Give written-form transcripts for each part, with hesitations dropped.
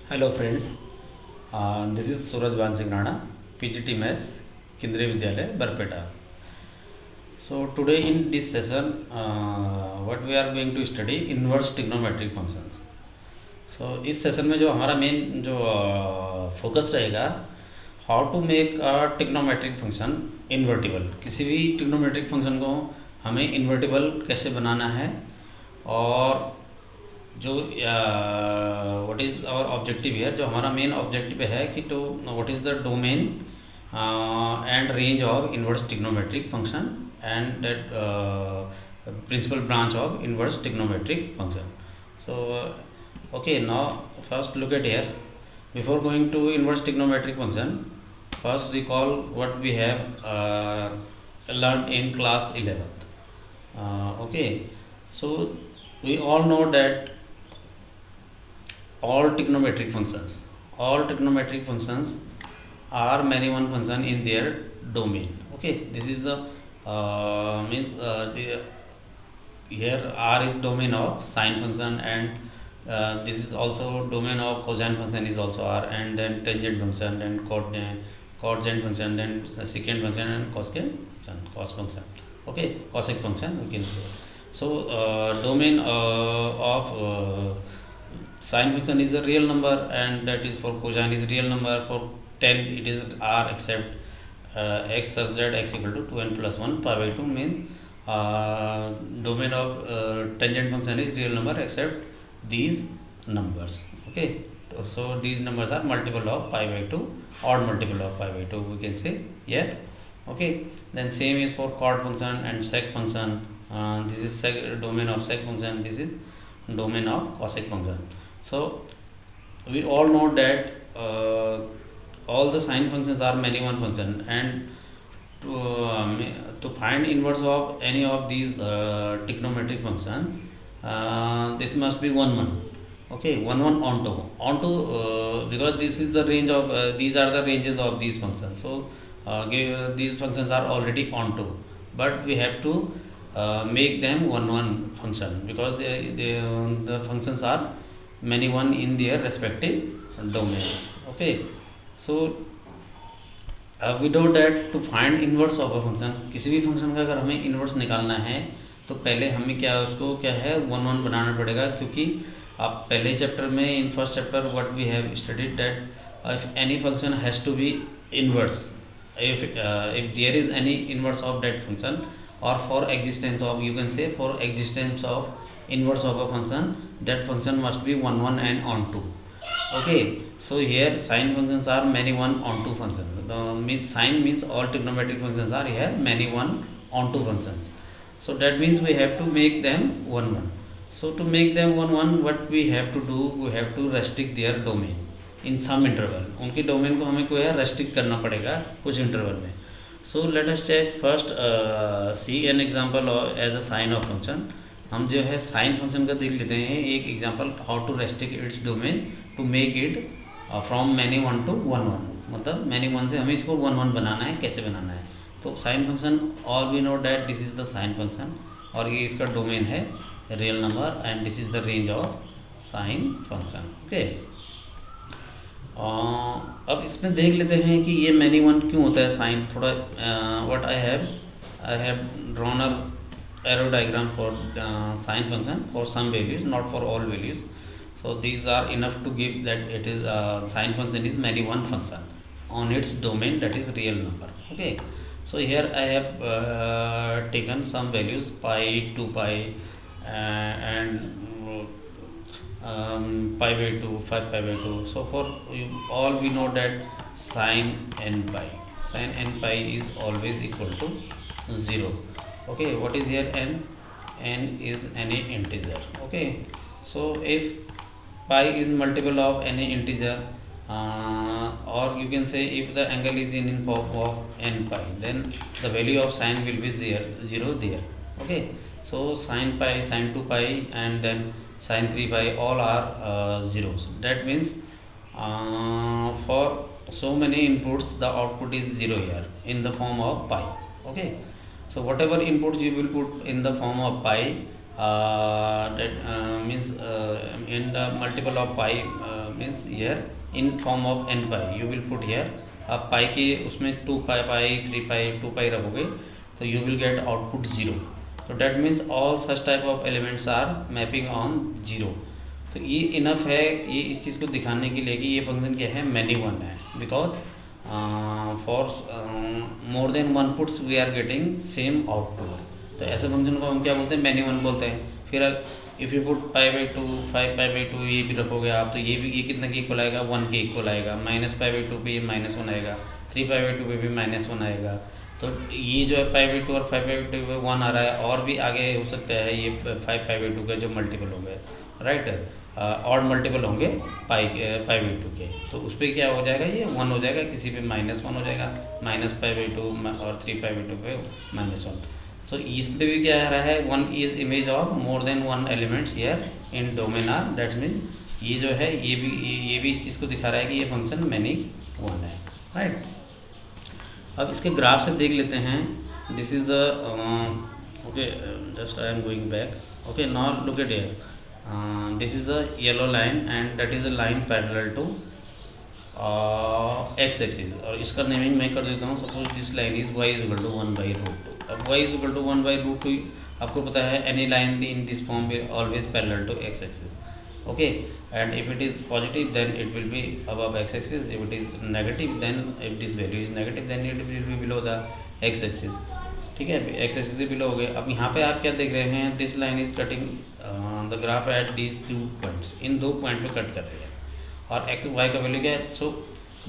Hello friends, this is Suraj Bansing Rana, PGT Maths, Kendriya Vidyalaya, Barpeta. So today in this session, what we are going to study inverse trigonometric functions. So इस session में जो हमारा main जो focus रहेगा, how to make a trigonometric function invertible. किसी भी trigonometric function को हमें इन्वर्टिबल कैसे बनाना है, और जो what is our objective here, जो हमारा मेन ऑब्जेक्टिव है कि तो what is the domain and range of inverse trigonometric function and that principal branch of inverse trigonometric function. So okay, now first look at here. Before going to inverse trigonometric function, first recall what we have learned in class 11th. Okay, so we all know that all trigonometric functions are many one function in their domain. Okay, this is the means the here R is domain of sine function, and this is also domain of cosine function is also R, and then tangent function, then cotangent function, then secant function, and cos function. Okay, cosec function we can say. So domain of sine function is a real number, and that is for cosine is real number. For tan it is R except x such that x equal to 2n plus 1 pi by 2 means domain of tangent function is real number except these numbers. Okay, so these numbers are multiple of pi by 2, odd multiple of pi by 2 we can say here. Okay, then same is for cot function and sec function. This is domain of sec function, this is domain of cosec function. So we all know that all the sine functions are many one function, and to find inverse of any of these trigonometric function, this must be 1 1. Okay, 1 1 onto because this is the range of these are the ranges of these functions. So these functions are already onto, but we have to make them 1 1 function because the functions are many one in their respective domains. Okay, so we know that to find inverse of a function. किसी भी function का अगर हमें inverse निकालना है तो पहले हमें क्या उसको क्या है 1 1 बनाना पड़ेगा, क्योंकि आप पहले चैप्टर में in first chapter what we have studied that if any function has to be inverse, if there is any inverse of that function, or for existence of, you can say, for existence of inverse of a function, that function must be 1 1 and onto. Okay, so here sine functions are many one onto functions. Means sine means all trigonometric functions are here many one onto functions. So that means we have to make them 1 1. So to make them 1 1, what we have to do, we have to restrict their domain in some interval. उनके domain को हमें कोई restrict करना पड़ेगा कुछ interval में. So let us check first see an example as a sine of function. हम जो है साइन फंक्शन का देख लेते हैं एक example, how to restrict its domain to make it from many one to 1 1. मतलब मैनी वन से हमें इसको 1 1 बनाना है. कैसे बनाना है, तो sine function all we know that this is the sine function, और ये इसका डोमेन है real number, and this is the range of sine function. Okay, अब इसमें देख लेते हैं कि ये मैनी वन क्यों होता है साइन. थोड़ा what I have drawn a arrow diagram for sine function for some values, not for all values. So these are enough to give that it is sine function is many one function on its domain, that is real number. Okay, so here I have taken some values pi, 2 pi, and pi by 2, 5 pi by 2. So for all we know that sine n pi is always equal to 0. Okay, what is here n? N is any integer. Okay, so if pi is multiple of any integer, or you can say if the angle is in form of n pi, then the value of sine will be 0 there. Okay, so sine pi, sine 2 pi, and then sine 3 pi all are zeros. That means for so many inputs the output is 0 here in the form of pi. Okay, so whatever inputs you will put in the form of pi, that means in the multiple of pi means here in form of n pi you will put here. आप पाई के उसमें 2 पाई पाई 3 पाई 2 पाई रखोगे तो you will get output 0. So that means all such type of elements are mapping on 0. तो ये enough है ये इस चीज़ को दिखाने के लिए कि ये फंक्शन क्या है, मैनी वन है, because for more than one puts we are getting same output. तो ऐसे फंक्शन को हम क्या बोलते हैं, मैनी वन बोलते हैं. फिर if you put pi by two 5 pi by two ये भी रखोगे आप तो ये भी ये कितना के इक्वल आएगा, 1 के इक्वल आएगा. माइनस पाई बाई टू पे ये -1 आएगा, 3 पाई बाई टू पे भी -1 आएगा. तो ये जो है पाई बाई टू और 5 पाई बाई टू पे 1 आ रहा है, और भी आगे हो सकता है ये 5 पाई बाई टू का जो मल्टीपल हो गए, राइट, और मल्टीपल होंगे पाई बाई टू के. तो उस पर क्या हो जाएगा, ये 1 हो जाएगा, किसी पे -1 हो जाएगा, माइनस पाई बाई टू और 3 पाई बाई टू पे -1. सो इस पे भी क्या आ रहा है, 1 is image of more than 1 elements here in domain are. That mean ये जो है ये भी इस चीज़ को दिखा रहा है कि ये फंक्शन मैनी वन है, राइट. अब इसके ग्राफ से देख लेते हैं. This is okay, just I am going back. Okay, now look at here. This is a yellow line and that is a line parallel to x axis. और इसका naming मैं कर देता हूँ. Suppose this line is y is equal to 1/√2. अब y is equal to 1/√2 आपको पता है any line in this form will always parallel to x axis. Okay, and if it is positive then it will be above x axis. If it is negative then, if this value is negative then it will be below the x axis. ठीक है, x axis से below हो गए. अब यहाँ पे आप क्या देख रहे हैं, this line is cutting the graph at these 2 points. In 2 point पे कट कर रही है और एक्स वाई का वैल्यू क्या है. सो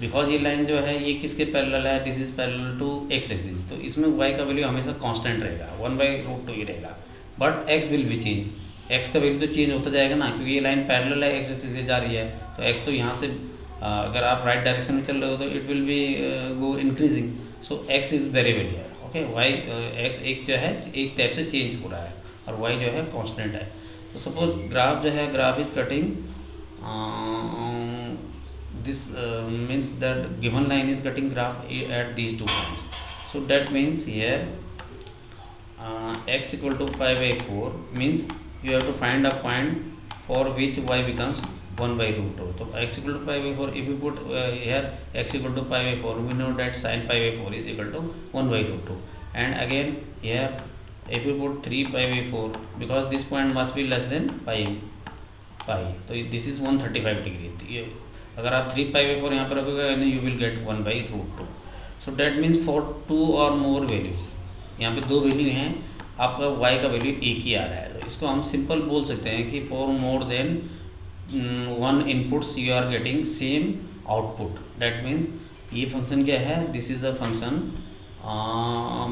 बिकॉज ये लाइन जो है ये किसके पैरेलल है, this is parallel to x axis. तो इसमें वाई का वैल्यू हमेशा कांस्टेंट रहेगा, 1/√2 ही रहेगा. But x will be change. X का वैल्यू तो चेंज होता जाएगा ना, क्योंकि ये लाइन पैरेलल है एक्स एक्सिस से जा रही है. तो एक्स तो यहाँ से अगर आप राइट डायरेक्शन में चल रहे हो तो it will be go increasing. So x is variable here. Okay, y x एक जो है एक टाइप से चेंज हो रहा है और वाई जो है कांस्टेंट है. तो सपोज ग्राफ जो है, graph is cutting this means that given line is cutting graph at these 2 points. So that means here x equal to π/4 means you have to find a point for which y becomes 1/√2. So x equal to π/4, if you put here x equal to π/4, we know that sin π/4 is equal to 1/√2. And again here if you put 3π/4, because this point must be less than pi, तो this is 135 degree. ये अगर आप 3π/4 यहाँ पर रखोगे you will get 1/√2. So that means for 2 or more values, यहाँ पे 2 value हैं, आपका y का वैल्यू एक ही आ रहा है. तो इसको हम सिंपल बोल सकते हैं कि for more than 1 inputs you are getting same output. That means ये फंक्शन क्या है, this is a function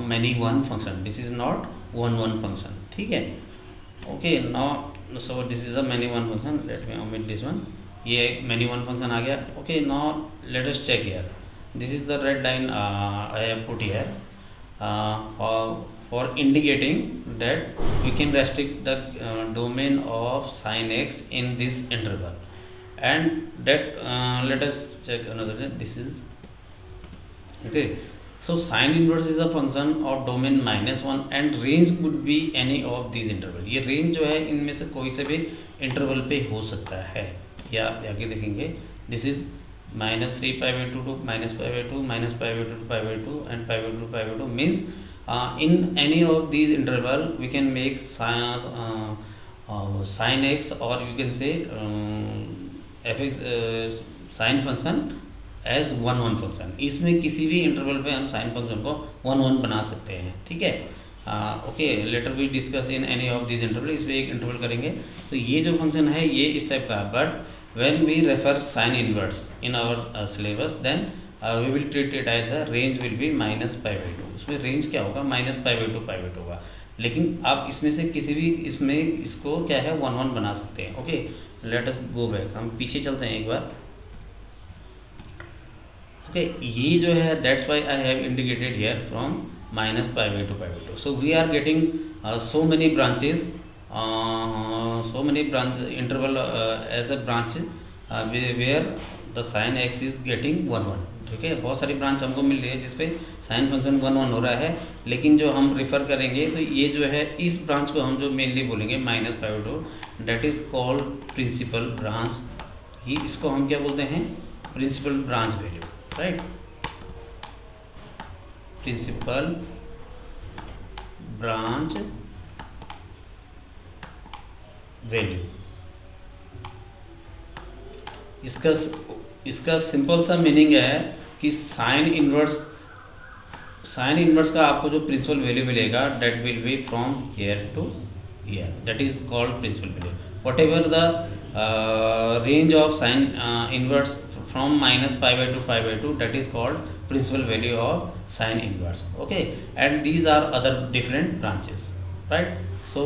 many one function. This is not 1 function. ठीक है, okay. Now so this is a many one function. Let me omit this one. ये एक many one function आ गया. Okay, now let us check here. This is the red line I have put here for indicating that we can restrict the domain of sin x in this interval. And that let us check another thing. This is okay. So sin inverse is a function of domain -1 and range could be any of these interval. ये range जो है इनमें से कोई से भी interval पे हो सकता है. या आप आगे देखेंगे, this is -3π/2 to -π/2, -π/2 to π/2 and π/2 to π/2 means in any of these interval we can make sin x, or you can say fx sin function as 1 function. इसमें किसी भी इंटरवल पे हम साइन फंक्शन को 1 बना सकते हैं. ठीक है, okay. Later we discuss in any of this interval. इस पर एक इंटरवल करेंगे. तो ये जो फंक्शन है ये इस टाइप का है. But when we refer sine inverse in our syllabus then we will treat it as a range will be -π/2. उसमें रेंज क्या होगा, -π/2 होगा. लेकिन आप इसमें से किसी भी इसमें इसको क्या है 1 बना सकते हैं. Okay, let us go back. हम पीछे चलते हैं एक बार. ओके, ये जो है that's why I have indicated here from -π/2. So we are getting so many branches, interval as a branch where the sin x is getting 1. ठीक है, बहुत सारी ब्रांच हमको मिल रही है जिसपे साइन फंक्शन 1 1 हो रहा है, लेकिन जो हम रिफ़र करेंगे तो ये जो है इस ब्रांच को हम जो मेनली बोलेंगे -π/2, that is called principal branch. ही इसको हम क्या बोलते हैं, principal branch value, right, principal branch value. इसका सिंपल सा मीनिंग है कि साइन इनवर्स का आपको जो प्रिंसिपल वैल्यू मिलेगा that will be from here to here, that is called principal value. Whatever the range of sine inverse from -π/2 that is called principal value of sine inverse, okay, and these are other different branches, right. So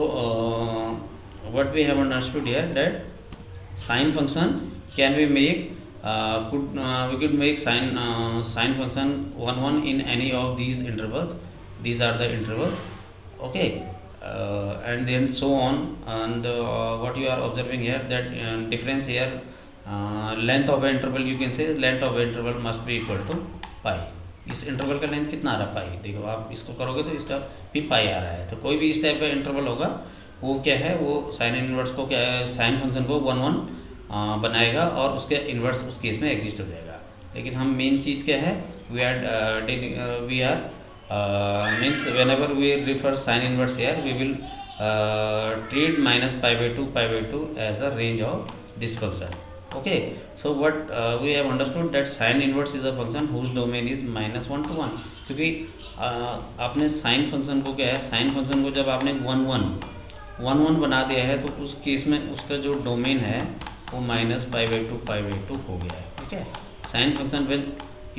what we have understood here, that sine function can be make we could make sine function 1 1 in any of these intervals. These are the intervals, okay, and then so on. And what you are observing here, that difference here, length of interval, you can say length of interval must be equal to pi। इस interval का length कितना आ रहा है, पाई। देखो आप इसको करोगे तो इसका भी पाई आ रहा है, तो कोई भी इस टाइप का इंटरवल होगा वो क्या है, वो साइन इनवर्स को क्या है, साइन फंक्शन को 1 1 बनाएगा और उसके इन्वर्स उस केस में एग्जिस्ट हो जाएगा। लेकिन हम मेन चीज़ क्या है, we are means whenever we refer sine inverse here we will treat -π/2 as a range of this function, okay। So what we have understood that sin inverse is a function whose domain is -1 to 1, क्योंकि आपने sine function को क्या है, sine function को जब आपने 1 1 बना दिया है तो उस केस में उसका जो डोमेन है वो -π/2 हो गया है, ठीक है। Sine function will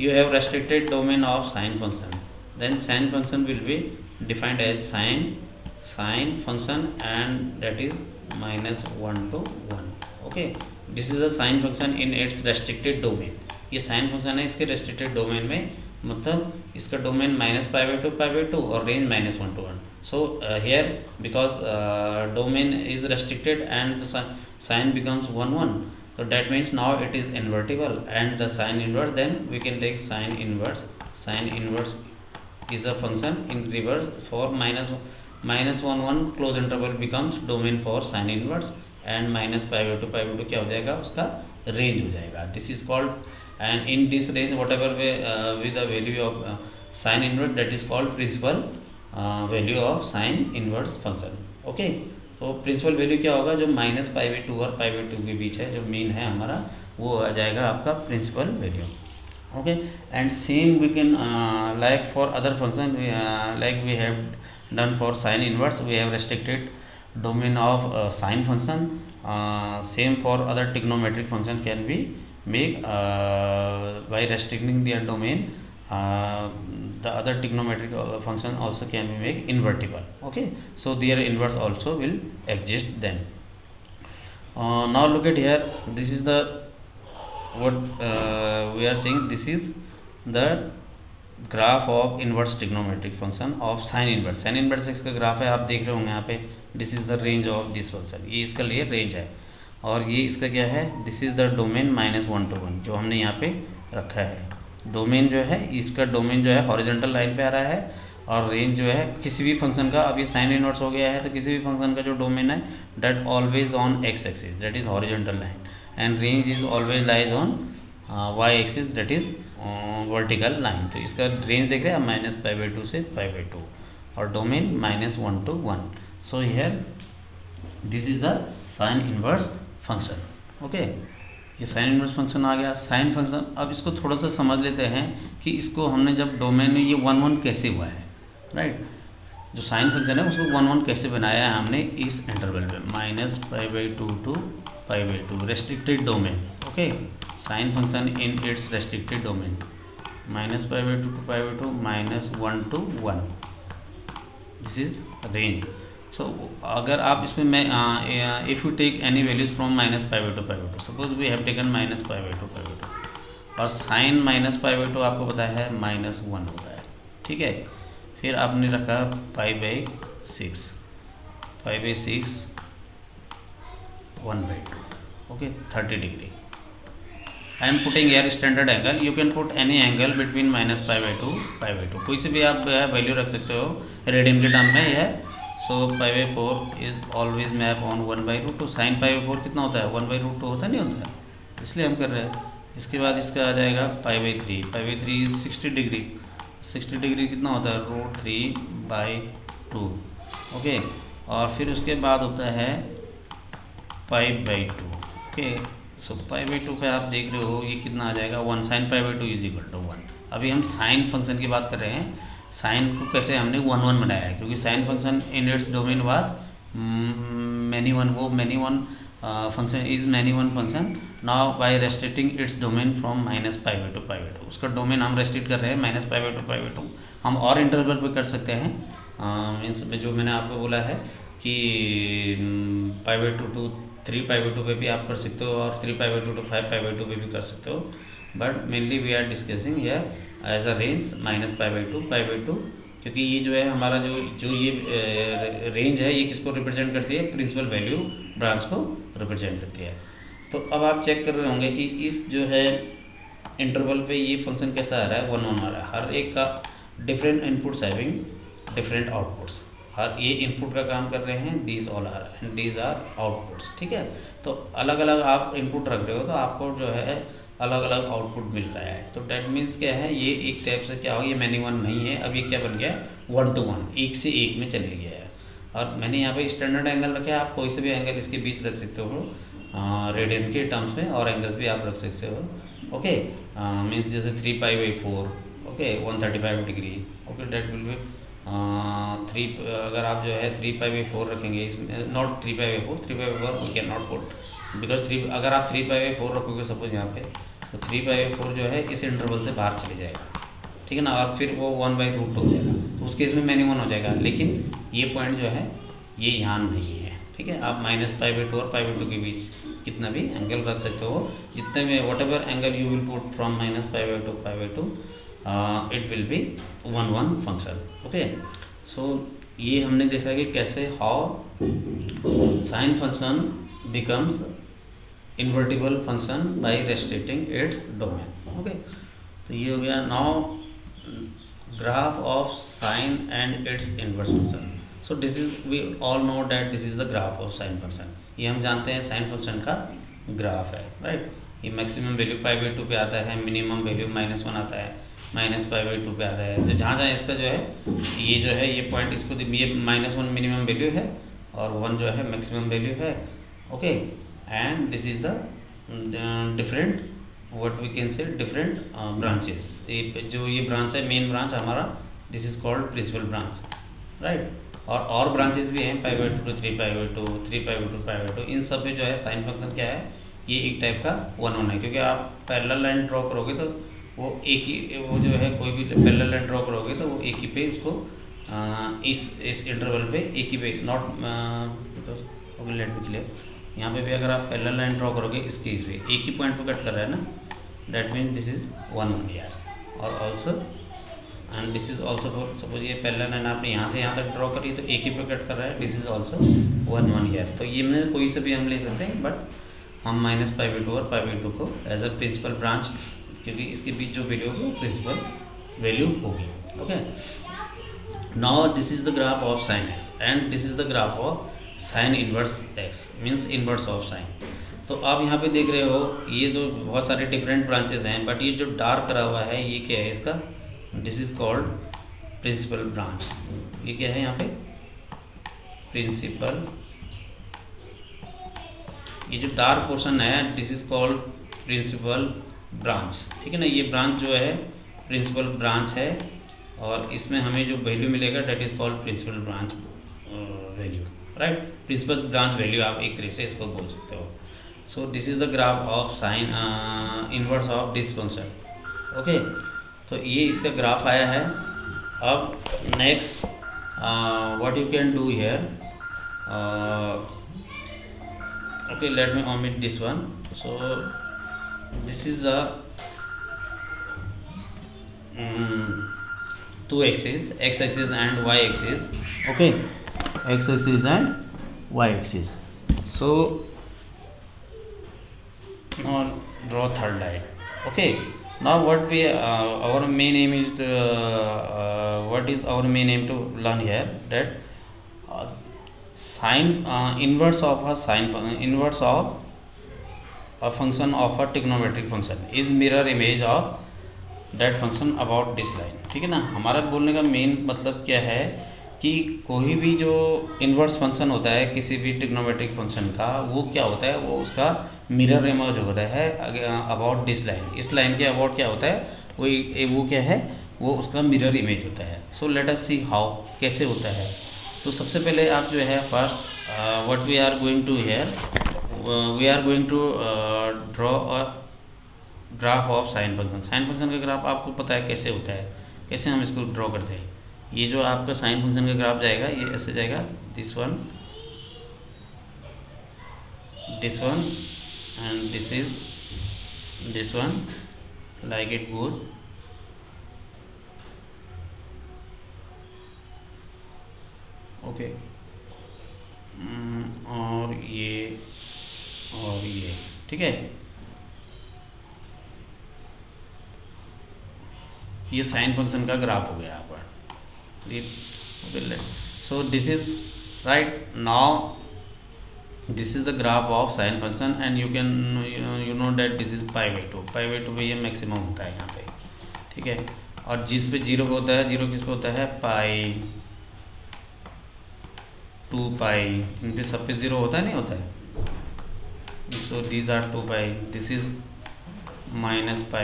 you have restricted domain of sine function, then sine function will be defined as sine function and that is -1 to 1, okay. This is a sine function in its restricted domain. ये sine function है इसके restricted domain में, मतलब इसका domain -π/2 और range -1 to 1। So here because domain is restricted and the sign becomes 1 1, so that means now it is invertible and the sine inverse, then we can take sine inverse is a function in reverse for -1 1 close interval becomes domain for sine inverse and -π/2 क्या हो जाएगा, उसका range हो जाएगा। This is called, and in this range whatever with the value of sine inverse, that is called principal value of sine inverse function, okay. तो principal value क्या होगा, जो -π/2 और π/2 के बीच है, जो मीन है हमारा, वो आ जाएगा आपका principal value, okay. And same we can like for other function, like we have done for sine inverse, we have restricted domain of sine function, same for other trigonometric function can be make by restricting their domain, the other trigonometric function also can be made invertible, okay, so their inverse also will exist then. Now look at here, this is the what we are saying, this is the graph of inverse trigonometric function of sin inverse। sin inverse इसका graph है, आप देख रहे होंगे यहाँ पे, this is the range of this function, ये इसका लिए रेंज है, और ये इसका क्या है, this is the domain -1 to 1 जो हमने यहाँ पे रखा है। डोमेन जो है, इसका डोमेन जो है हॉरिजॉन्टल लाइन पे आ रहा है, और रेंज जो है किसी भी फंक्शन का, अब ये साइन इनवर्स हो गया है तो किसी भी फंक्शन का जो डोमेन है that always on x axis, that is horizontal line, and range is always lies on y axis, that is vertical line. तो इसका रेंज देख रहे हैं -π/2 से π/2 और domain -1 to 1। So here this is a sign inverse function, okay. ये sign inverse function आ गया, साइन फंक्शन। अब इसको थोड़ा सा समझ लेते हैं कि इसको हमने जब डोमेन में ये 1 1 कैसे हुआ है, राइट। जो साइन फंक्शन है उसको 1 1 कैसे बनाया है हमने इस इंटरवल में, -π/2 to π/2 restricted domain, okay. Sine function in its restricted domain, -π/2 to π/2, -1 to 1, this is range. So अगर आप इसमें मैं if you take any values from -π/2 π/2, suppose we have taken -π/2 π/2 और साइन -π/2 आपको पता है -1 होता है, ठीक है। फिर आपने रखा π/6 1/2, okay, 30 degree. I am putting a standard angle, you can put any angle between -π/2 कोई से भी आप वैल्यू रख सकते हो रेडियन के टर्म में यह। So π/4 is always map on 1/√2। Sine π/4 कितना होता है 1/√2 होता नहीं होता है, इसलिए हम कर रहे हैं। इसके बाद इसका आ जाएगा π/3 इज 60 डिग्री। 60 डिग्री कितना होता है √3/2। ओके, और फिर उसके बाद होता है π/2। ओके, सो π/2 पे आप देख रहे हो ये कितना आ जाएगा 1 sin π/2 इज इक्वल टू 1। अभी हम साइन फंक्शन की बात कर रहे हैं। साइन को कैसे हमने 1 बनाया है, क्योंकि sine function in its domain was many one, वो many one function is many one function. Now by restricting its domain from -π/2 उसका डोमेन हम रेस्ट्रिक्ट कर रहे हैं -π/2। हम और इंटरवल पे कर सकते हैं, मीन्स जो मैंने आपको बोला है कि π/2 to 3π/2 पे भी आप कर सकते हो और 3π/2 to 5π/2 पे भी कर सकते हो। But mainly we are discussing here as a range -π/2 क्योंकि ये जो है हमारा जो ये रेंज है ये किसको रिप्रेजेंट करती है, प्रिंसिपल वैल्यू ब्रांच को रिप्रेजेंट करती है। तो अब आप चेक कर रहे होंगे कि इस जो है इंटरवल पे ये फंक्शन कैसा आ रहा है 1 1 आ रहा है। हर एक का different inputs having different outputs. हर ये इनपुट का काम कर रहे हैं, these all are and these are outputs. ठीक है, तो अलग अलग आप इनपुट रख रहे हो तो आपको जो है अलग अलग आउटपुट मिल रहा है। तो डैट मीन्स क्या है, ये एक टाइप से क्या हो, ये मैनी वन नहीं है, अब ये क्या बन गया 1 to 1, एक से एक में चले गया है। और मैंने यहाँ पे स्टैंडर्ड एंगल रखा है, आप कोई से भी एंगल इसके बीच रख सकते हो रेडियन के टर्म्स में, और एंगल्स भी आप रख सकते हो। ओके, मीन्स जैसे 3π/4 okay 135 degree. Okay, that will be 3, अगर आप जो है 3π/4 रखेंगे इसमें, not 3π/4 we can not put because 3, अगर आप 3π/4 रखोगे सपोज यहाँ पे, तो 3π/4 जो है इस इंटरवल से बाहर चले जाएगा। ठीक है ना, और फिर वो 1/√2 हो जाएगा, तो उस केस में मैनी वन हो जाएगा। लेकिन ये पॉइंट जो है ये यहाँ नहीं है। ठीक है, आप -π/2 और π/2 के बीच कितना भी एंगल रख सकते हो, जितने में whatever angle you will put from -π/2 π/2 it will be 1 1 function. Okay, so ये हमने देखा कि कैसे how sine function becomes invertible function by restricting its domain. Okay, तो ये हो गया। Now graph of sine and its inverse function. So this is, we all know that this is the graph of sine function. ये हम जानते हैं sine function का graph है, राइट। ये मैक्सिमम वैल्यू π/2 पे आता है, मिनिमम वैल्यू -1 आता है, -π/2 पे आता है। तो जहाँ जहाँ इसका जो है ये जो है ये पॉइंट, इसको ये -1 मिनिमम वैल्यू है और 1 जो है मैक्सिमम वैल्यू है। Okay, and this is the different what we can say different branches. जो ये ब्रांच है मेन ब्रांच हमारा, this is called principal branch, right. और ब्रांचेस भी हैं π/2 to 3π/2, 3π/2 to π/2। इन सब में जो है साइन फंक्शन क्या है, ये एक टाइप का 1 1 है, क्योंकि आप पैरेलल लाइन ड्रॉ करोगे तो वो एक ही, वो जो है कोई भी पैरेलल लाइन ड्रॉ करोगे तो वो एक ही पे उसको इस इंटरवल पे एक ही पे, not because let me clear, यहाँ पे भी अगर आप पैरेलल लाइन ड्रॉ करोगे इस केस पे एक ही पॉइंट पे कट कर रहा है ना, that means this is 1 1 here. और also and this is also for, suppose ये पैरेलल लाइन आपने यहाँ से यहाँ तक ड्रॉ करी तो एक ही पे कट कर रहा है, दिस इज ऑल्सो 1 1 ईयर। तो ये में कोई से भी हम ले सकते हैं, बट हम -π/2 और π/2 को एज अ प्रिंसिपल ब्रांच, क्योंकि इसके बीच जो वैल्यू होगी प्रिंसिपल वैल्यू होगी। Okay, now this is the graph of sine x and this is the graph of sine inverse x, means inverse of sine. तो आप यहाँ पे देख रहे हो ये जो बहुत सारे डिफरेंट ब्रांचेस हैं, बट ये जो डार्क करा हुआ है ये क्या है इसका, this is called principal branch. ये क्या है यहाँ पे प्रिंसिपल, ये जो डार्क पोर्शन है this is called principal branch. ठीक है ना, ये ब्रांच जो है प्रिंसिपल ब्रांच है और इसमें हमें जो वैल्यू मिलेगा that is called principal branch value, right. Principal branch value आप एक तरह से इसको बोल सकते हो। So this is the graph of sine inverse of this function. Okay, तो ये इसका ग्राफ आया है। अब next what you can do here, okay, let me omit this one. So this is a two axis, x axis and y axis. Okay, x axis and y axis. So Now draw third line. Okay. Now what we our main aim is to, what is our main aim to learn here, that uh, sine inverse of a inverse of a function of a trigonometric function is mirror image of that function about this line. ठीक है ना, हमारा बोलने का main मतलब क्या है कि कोई भी जो इन्वर्स फंक्शन होता है किसी भी ट्रिग्नोमेट्रिक फंक्शन का, वो क्या होता है, वो उसका मिरर इमेज होता है अबाउट दिस लाइन। इस लाइन के अबाउट क्या होता है, वो क्या है, वो उसका मिरर इमेज होता है। सो लेट अस सी हाउ, कैसे होता है। तो सबसे पहले आप जो है first what we are going to here, we are going to draw a graph of sine function. Sine function का ग्राफ आपको पता है कैसे होता है, कैसे हम इसको ड्रॉ करते हैं। ये जो आपका साइन फंक्शन का ग्राफ जाएगा, ये ऐसे जाएगा, this one and this is this one, like it goes. Okay, और ये ठीक है, ये साइन फंक्शन का ग्राफ हो गया आपका। So this is right, now this is the graph of sine function and you can you know that this is π/2। π/2 पे ये मैक्सिमम होता है यहाँ पे, ठीक है। और जिस पे जीरो पे होता है, जीरो किस पे होता है, पाई, 2π, इन पे सब पे जीरो होता है, नहीं होता है। So these are 2π, this is -π,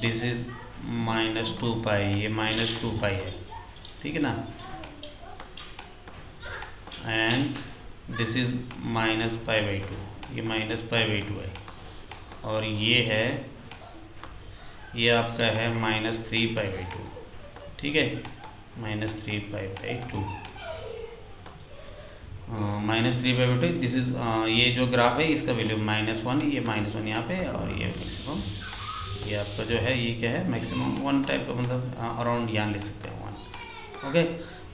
this is -2π, ये -2π है, ठीक है ना। एंड दिस इज -π/2, ये -π/2 है। और ये है, ये आपका है -3π/2, ठीक है, -3π/2, -3π/2। दिस इज ये जो ग्राफ है इसका वैल्यू -1, ये -1 यहाँ पे, और ये मैक्सिमम, ये आपका जो है ये क्या है, मैक्सिमम 1 टाइप का, मतलब अराउंड यहाँ ले सकते हैं 1। Okay,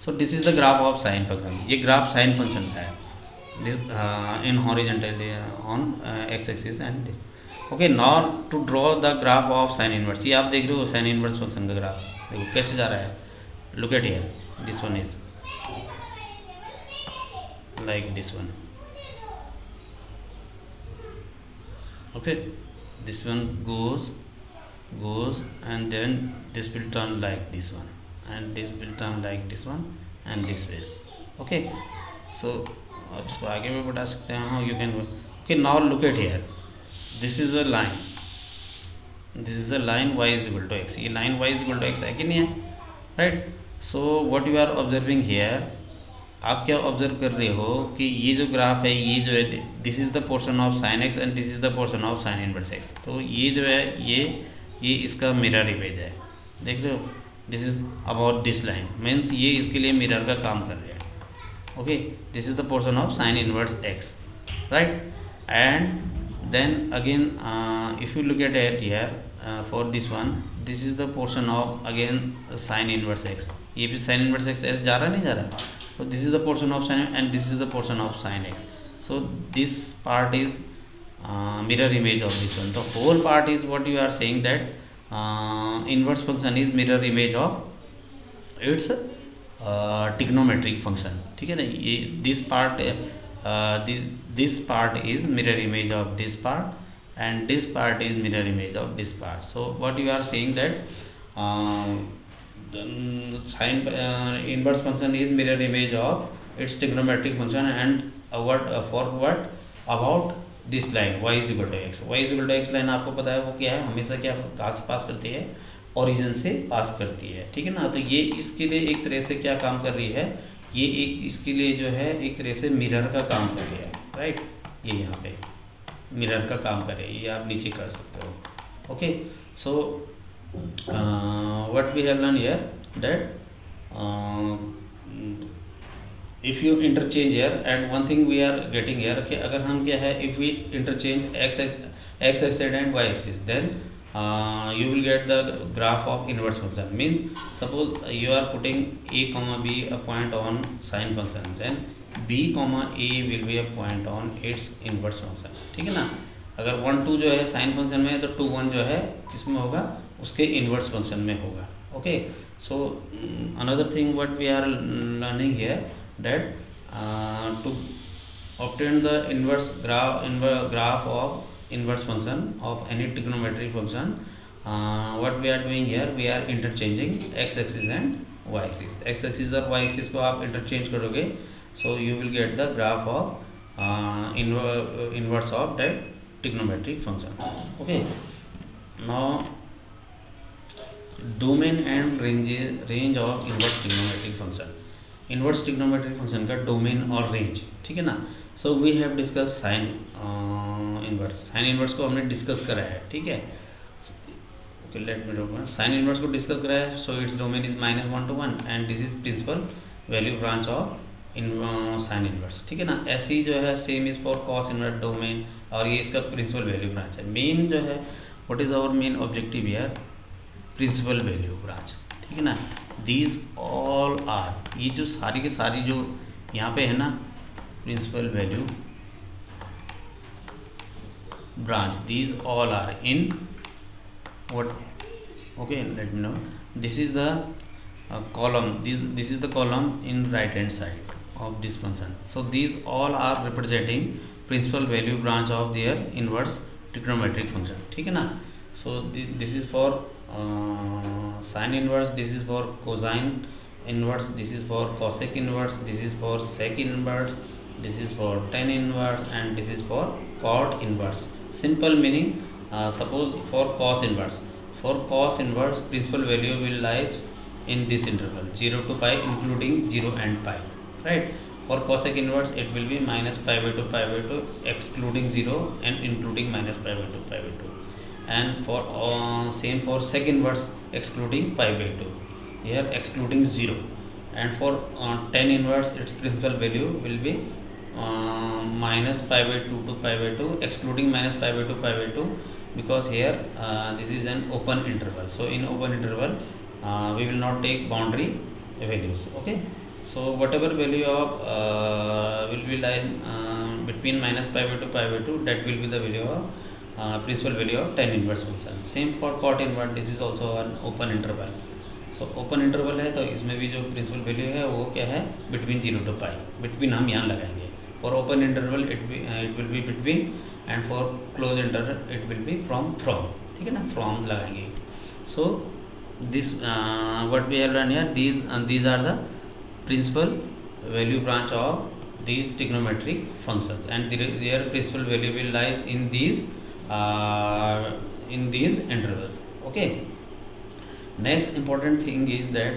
so this is the graph of sine function. ये ग्राफ साइन फंक्शन का है, this in horizontal on x axis and this. Okay, now to draw the graph of sine inverse. ये आप देख रहे हो साइन इनवर्स फंक्शन का graph, देखो कैसे जा रहा है। Look at here, this one is like this one, okay, this one goes and then this will turn like this one, and this will turn like this one, and this will, okay। So आप इसको आगे भी बढ़ा सकते हैं, you can, okay, now look at here, this is a line, this is a line y is equal to x। ये line y is equal to x है कि नहीं है, right। So what you are observing here, आप क्या observe कर रहे हो कि ये जो ग्राफ है, ये जो है, this is the portion of sine x and this is the portion of sine inverse x. तो ये जो है, ये इसका मिरर इमेज है, देख रहे हो, this is about this line, means ये इसके लिए मिरर का काम कर रहे हैं। Okay, this is the portion of sine inverse x, right. And then again if you look at it here for this one, this is the portion of again sine inverse x. ये भी sign inverse x जा रहा नहीं जा रहा। So this is the portion of sin and this is the portion of sin x. So this part is mirror image of this one. The whole part is what you are saying, that inverse function is mirror image of its trigonometric function, ठीक है ना। ये this part is mirror image of this part and this part is mirror image of this part. So what you are saying that the sine inverse function is mirror image of its trigonometric function and for what about this line y is equal to x। y is equal to x line आपको पता है वो क्या है, हमेशा क्या कहाँ से पास करती है, ओरिजिन से पास करती है, ठीक है ना। तो ये इसके लिए एक तरह से क्या काम कर रही है, ये एक इसके लिए जो है एक तरह से मिरर का काम कर रही है, राइट। ये यहाँ पे मिरर का काम कर रही है, ये आप नीचे कर सकते हो। Okay, so what we have learned here, that if you interchange here, and one thing we are getting here कि अगर हम क्या है, if we interchange x axis and y axis, then you will get the graph of inverse function। means suppose you are putting a comma b a point on sine function, then b comma a will be a point on its inverse function, ठीक है ना। अगर 1 2 जो है sine function में है तो 2 1 जो है किस में होगा, उसके इनवर्स फंक्शन में होगा। Okay, so another thing what we are learning here that to obtain the inverse graph of inverse function of any trigonometric function, what we are doing here, we are interchanging x axis and y axis। x axis और y axis को आप interchange करोगे, so you will get the graph of inverse of that trigonometric function। okay, now domain and range of inverse trigonometric function। Inverse trigonometric function का domain और range, ठीक है ना। So we have discuss sine inverse. Sine inverse को हमने discuss करा है, ठीक है। Okay, let me document. Sine inverse को डिस्कस करा है, so its domain is -1 to 1 and this is principal value branch of in sine inverse, ठीक है ना। ऐसी जो है same is for cos inverse domain, और ये इसका प्रिंसिपल वैल्यू ब्रांच है। मेन जो है what is our main objective here, principal value branch, ठीक है ना। दीज ऑल आर, ये जो सारी की सारी जो यहाँ पे है ना principal value branch, these all are in what. Okay, let me know, this is the column, this is the column in right hand side of this function। so these all are representing principal value branch of their inverse trigonometric function, ठीक है ना। so this is for sine inverse, this is for cosine inverse, this is for cosec inverse, this is for sec inverse, this is for tan inverse, and this is for cot inverse। simple meaning, suppose for cos inverse principal value will lies in this interval 0 to pi including 0 and pi, right। for cosec inverse it will be minus pi by 2 excluding 0 and including minus pi by 2, and for same for sec inverse excluding pi by 2, here excluding 0, and for tan inverse its principal value will be minus pi by 2 to pi by 2 excluding minus pi by 2, because here this is an open interval, so in open interval we will not take boundary values। okay, so whatever value of will be lies between minus pi by 2, that will be the value of principal value of tan inverse function। same for cot inverse, this is also an open interval। so open interval है तो इसमें भी जो principal value है वो क्या है, between 0 to pi, between हम यहाँ लगाएंगे। for open interval it will be between, and for closed interval it will be from, ठीक है ना, from लगाएंगे। so this what we have learned here, these are the principal value branch of these trigonometric functions, and their principal value will lies in these intervals। okay, next important thing is that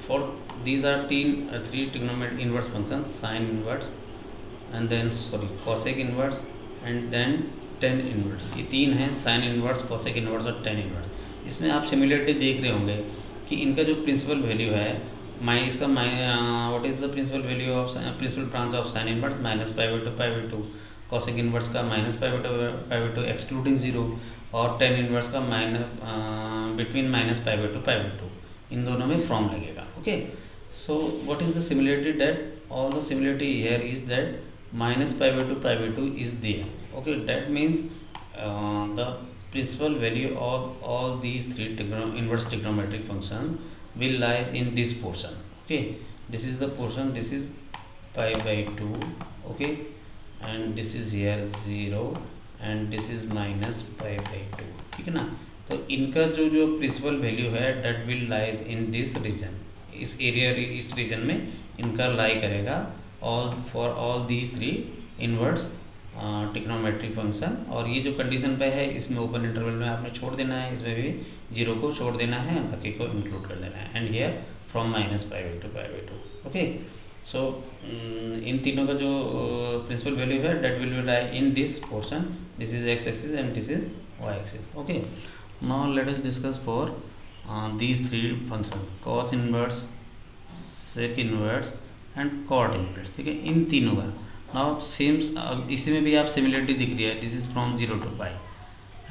for these are three trigonometric inverse functions, sine inverse and then cosec inverse and then tan inverse। ये तीन हैं, sine inverse, cosec inverse और tan inverse. इसमें आप similarity देख रहे होंगे कि इनका जो प्रिंसिपल वैल्यू है इसका what is the principal value of principal branch of sine inverse minus pi by 2, cosec inverse का माइनस pi by 2 एक्सक्लूडिंग 0, और tan इनवर्स का बिटवीन माइनस pi by 2, इन दोनों में फ्रॉम लगेगा। Okay, so what is the similarity, that all the similarity here is that minus pi by 2 is there। okay, that means the principal value of all these three inverse trigonometric functions will lie in this portion। okay, this is the portion, this is pi by 2, okay, and this is here 0 and this is minus pi by 2, ठीक है ना। तो इनका जो principal value है that will lies in this region, इस area, इस reason में इनका लाई करेगा for all these three inverse trigonometric function. और ये जो कंडीशन पे है इसमें ओपन इंटरवल में आपने छोड़ देना है, इसमें भी 0 को छोड़ देना है, बाकी को इंक्लूड कर देना है, and here from minus pi by 2। Okay, so इन तीनों का जो प्रिंसिपल वैल्यू है that will be lie in this portion, this is x axis and this is y axis. Okay, now let us discuss for these three functions, cos inverse, sec inverse and cot inverse. ठीक है, इन तीनों का now same इसी में भी आप similarity दिख रही है, this is from 0 to pi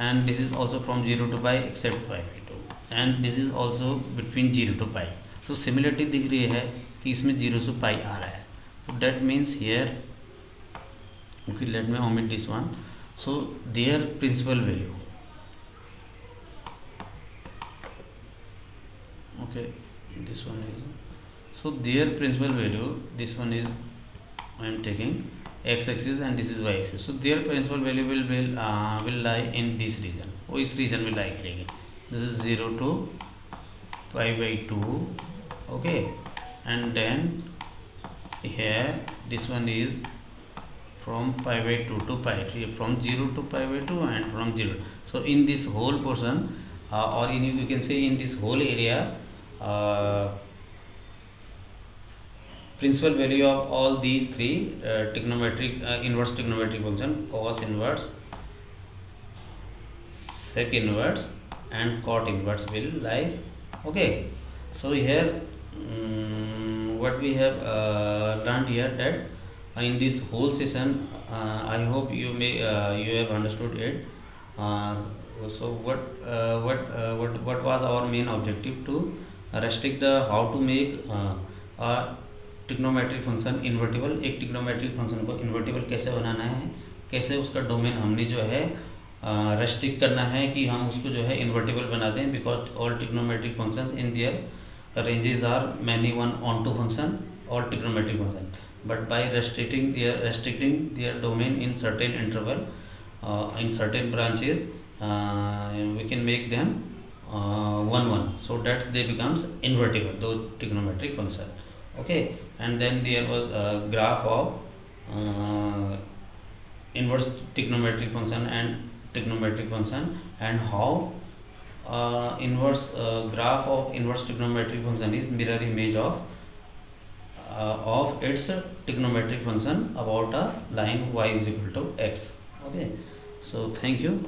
and this is also from 0 to pi except pi by 2 and this is also between 0 to pi। तो सिमिलरिटी दिख रही है कि इसमें 0 से pi आ रहा है, So that means here, okay, let me omit this one. So their principal value, okay, this one is, so their principal value, this one is, I am taking x axis and this is y axis. So their principal value will lie in this region. वो इस region में lie करेंगे. This is 0 to pi by 2, okay, and then here this one is from pi by 2 to pi 3, from 0 to pi by 2 and from 0. So in this whole portion, or in, you can say in this whole area, principal value of all these three trigonometric inverse trigonometric function, cos inverse, sec inverse and cot inverse will lies. Okay, so here what we have learned here, that in this whole session, I hope you may you have understood it. So what was our main objective? To restrict the how to make a trigonometric function invertible. एक trigonometric function को invertible कैसे बनाना है, कैसे उसका domain हमने जो है रेस्ट्रिक्ट करना है कि हम उसको जो है इन्वर्टिबल बना दें, because all trigonometric function in their ranges are many one onto function, all trigonometric function, but by restricting their domain in certain interval, in certain branches, we can make them one, so that they becomes invertible, those trigonometric function. Okay, and then there was a graph of inverse trigonometric function and trigonometric function, and how inverse graph of inverse trigonometric function is mirror image of its trigonometric function about a line y is equal to x. Okay, so thank you.